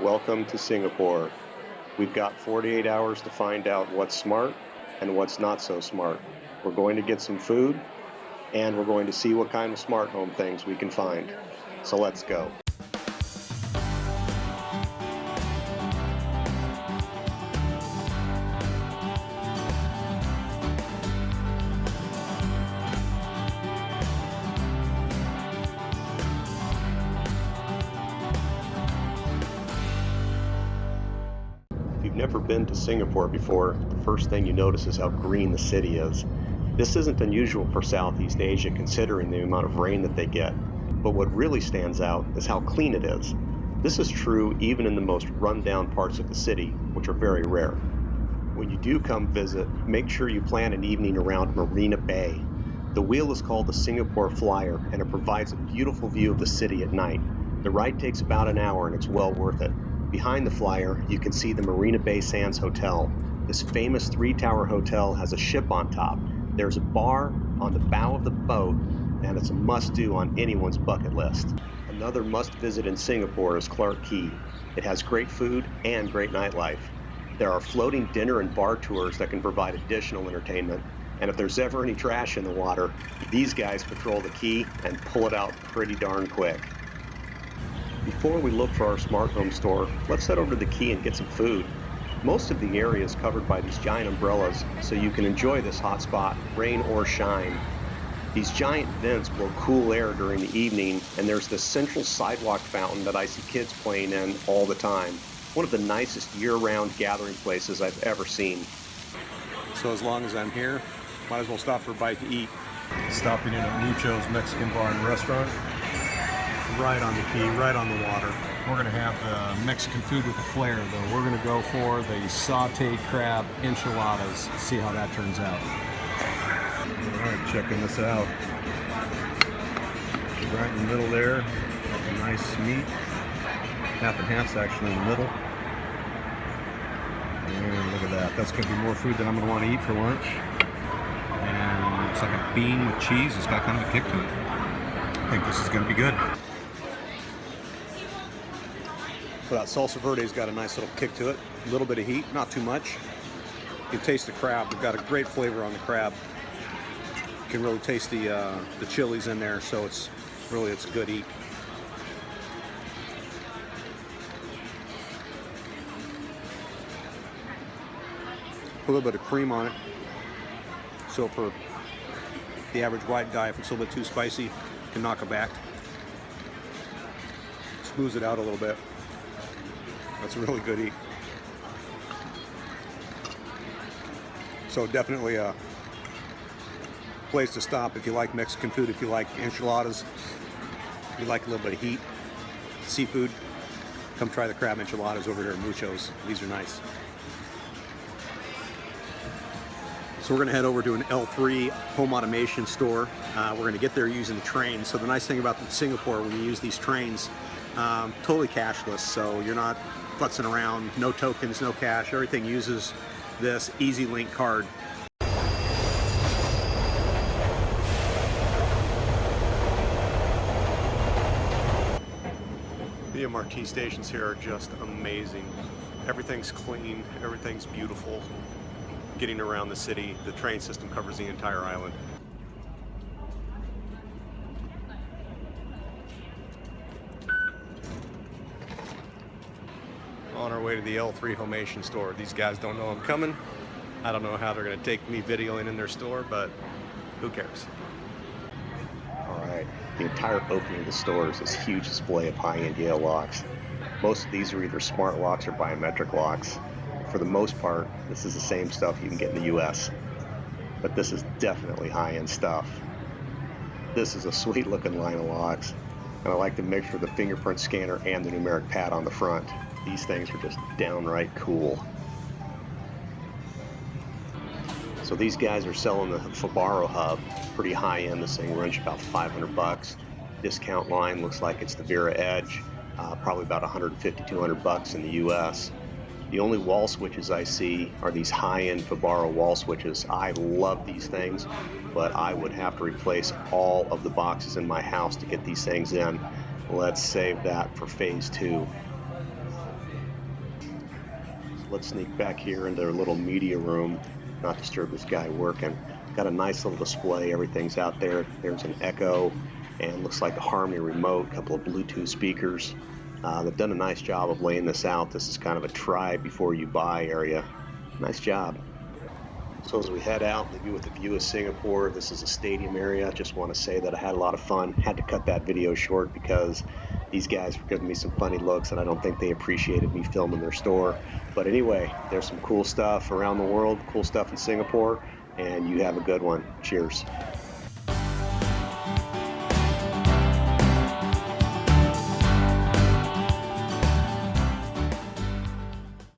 Welcome to Singapore. We've got 48 hours to find out what's smart and what's not so smart. We're going to get some food, and we're going to see what kind of smart home things we can find. So let's go. If you've never been to Singapore before, the first thing you notice is how green the city is. This isn't unusual for Southeast Asia considering the amount of rain that they get, but what really stands out is how clean it is. This is true even in the most run-down parts of the city, which are very rare. When you do come visit, make sure you plan an evening around Marina Bay. The wheel is called the Singapore Flyer, and it provides a beautiful view of the city at night. The ride takes about an hour, and it's well worth it. Behind the flyer, you can see the Marina Bay Sands Hotel. This famous three-tower hotel has a ship on top. There's a bar on the bow of the boat, and it's a must-do on anyone's bucket list. Another must-visit in Singapore is Clarke, Quay. It has great food and great nightlife. There are floating dinner and bar tours that can provide additional entertainment. And if there's ever any trash in the water, these guys patrol the quay and pull it out pretty darn quick. Before we look for our smart home store, let's head over to the quay and get some food. Most of the area is covered by these giant umbrellas, so you can enjoy this hot spot, rain or shine. These giant vents blow cool air during the evening, and there's this central sidewalk fountain that I see kids playing in all the time. One of the nicest year-round gathering places I've ever seen. So as long as I'm here, might as well stop for a bite to eat. Stopping in at Mucho's Mexican Bar and Restaurant. Right on the quay, right on the water. We're gonna have the Mexican food with the flair though. We're gonna go for the sauteed crab enchiladas. See how that turns out. All right, checking this out. Right in the middle there, a nice meat. Half and half's actually in the middle. And look at that. That's gonna be more food than I'm gonna want to eat for lunch. And it's like a bean with cheese. It's got kind of a kick to it. I think this is gonna be good. So that salsa verde's got a nice little kick to it. A little bit of heat, not too much. You can taste the crab. We've got a great flavor on the crab. You can really taste the chilies in there, so it's a good eat. Put a little bit of cream on it. So for the average white guy, if it's a little bit too spicy, you can knock it back. Smooths it out a little bit. That's a really good eat. So definitely a place to stop if you like Mexican food, if you like enchiladas, if you like a little bit of heat, seafood. Come try the crab enchiladas over here at Mucho's. These are nice. So we're going to head over to an L3 Home Automation Store. We're going to get there using the train. So the nice thing about Singapore, when you use these trains, totally cashless. So you're not futzing around, no tokens, no cash. Everything uses this Easy Link card. The MRT stations here are just amazing. Everything's clean, everything's beautiful. Getting around the city, the train system covers the entire island. On our way to the L3 Homeation Store. These guys don't know I'm coming. I don't know how they're going to take me videoing in their store, but who cares? All right, the entire opening of the store is this huge display of high-end Yale locks. Most of these are either smart locks or biometric locks. For the most part, this is the same stuff you can get in the US, but this is definitely high-end stuff. This is a sweet-looking line of locks, and I like the mixture of the fingerprint scanner and the numeric pad on the front. These things are just downright cool. So these guys are selling the Fabaro hub, pretty high-end. This thing runs about 500 bucks. Discount line looks like it's the VeraEdge, probably about 150, 200 bucks in the US. The only wall switches I see are these high-end Fabaro wall switches. I love these things, but I would have to replace all of the boxes in my house to get these things in. Let's save that for phase 2. let's sneak back here into their little media room, not disturb this guy working. Got a nice little display. Everything's out there. There's an Echo and looks like a Harmony remote, a couple of Bluetooth speakers. They've done a nice job of laying this out. This is kind of a try before you buy area. Nice job. So as we head out, leave you with a view of Singapore. This is a stadium area. Just want to say that I had a lot of fun. Had to cut that video short because these guys were giving me some funny looks and I don't think they appreciated me filming their store. But anyway, there's some cool stuff around the world, cool stuff in Singapore, and you have a good one. Cheers.